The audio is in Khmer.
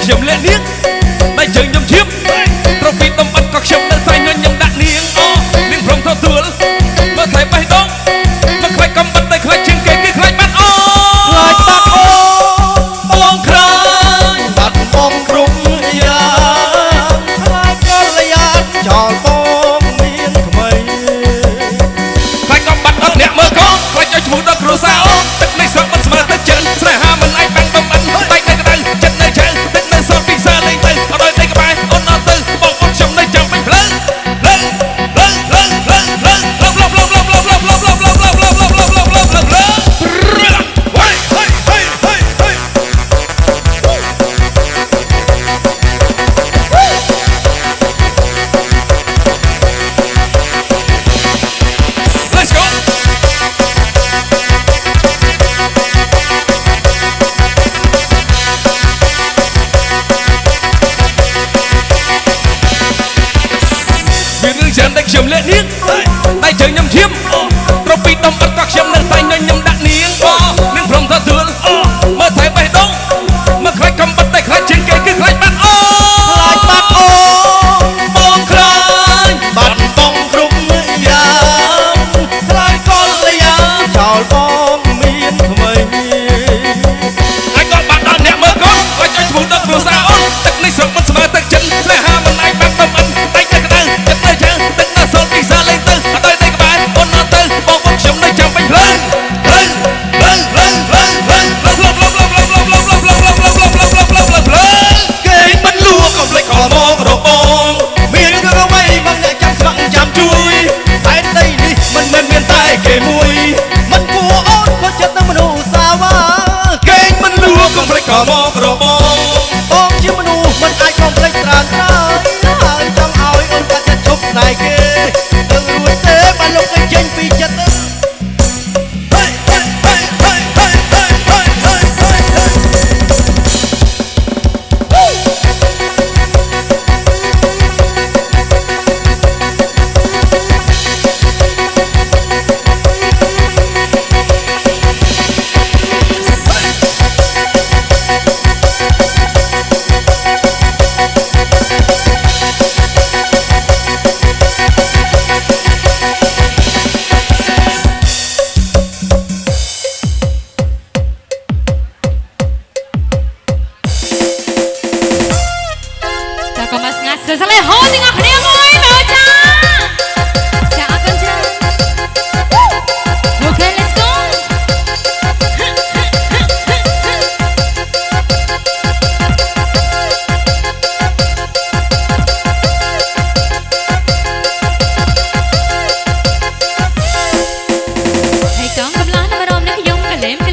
ខ្ញុំលះនាងដៃជើងខ្ញុំឈាមប្រពីតំបន់ក៏ខ្ញុំនៅតែញញឹមដាក់នាងអូនាងព្រមទទួលមើលថែបេះដូងមើលខ្លាចកំបាត់តែខ្លាចជាងគេគឺខ្លាចបាត់អូខ្លាចបាត់អូបងខ្លាចបាត់បងគ្រប់យ៉ាងខ្លាចប្រយ៉ាចោលបងមានក្មេងខ្លាចកំបាត់អត់អ្នកមើលកូនខ្លាចឲ្យឈ្មោះដល់គ្រួសារអូទឹកនេះស្រាប់បាត់ស្មើទឹកចិនស្នេហាមិនអាចបាំងបំបិនតែនៅក្តៅចិត្តនៅឆាំងទឹកនៅសល់ពីសាលេងទៅអត់ឲ្យតែក្បែរអូនអត់ទៅបងបងខ្ញុំនៅចាំវិញផ្លូវខ្ញុំលះនាងដៃជើងខ្ញុំឈាមប្រពីតំបន់ក៏ខ្ញុំនៅតែញញឹមដាក់នាងនាងព្រមទទួលមើលថែបេះដូងមើលខ្លាចកំបាត់តែខ្លាចជាងគេគឺខ្លាចបាត់អូខ្លាចបាត់អូបងខ្លាចបាត់បងគ្រប់យ៉ាងខ្លាចក៏យ៉ាចោលបងមានក្មេងខ្លាចក៏បាត់ដល់អ្នកមើលកូនខ្លាចឲ្យឈ្មោះដល់គ្រួសារអូនទឹកនេះស្រុកមិនស្មើទឹកចិនស្នេហាមិនអាចបាំងបំបិនតែនៅក្តៅចិត្តនៅឆាំងទឹកនៅសល់ពីសាលេងទៅអត់ឲ្យតែក្បែរអូនអត់ទៅបងបងខ្ញុំនៅចាំវិញផ្លូវគេមិនលួកំភ្លេចខមងរបងមានរឿងអ្វីមិនអ្នកចាំស្វឹងចាំជួយតែដីនេះមិនមែនមានតែគេមួយមិនគួរអូនខូចចិត្តនឹងមនុស្សសាវ៉ាគេមិនលួកំភ្លេចខមងរបងបងជាមនុស្សមិនអាចកំភ្លេចត្រានត្រើយហើយចង់ឲ្យអូនកាត់ចិត្តឈប់ស្នេហ៍គេនឹងរួចទេបើលោកគេចេញពីចិត្តSelesai hot dengan kena moi baca. Siapa je? Okay, let's go. Hey, kong, cầm lá nó mà đom nó cái dung cái lem cái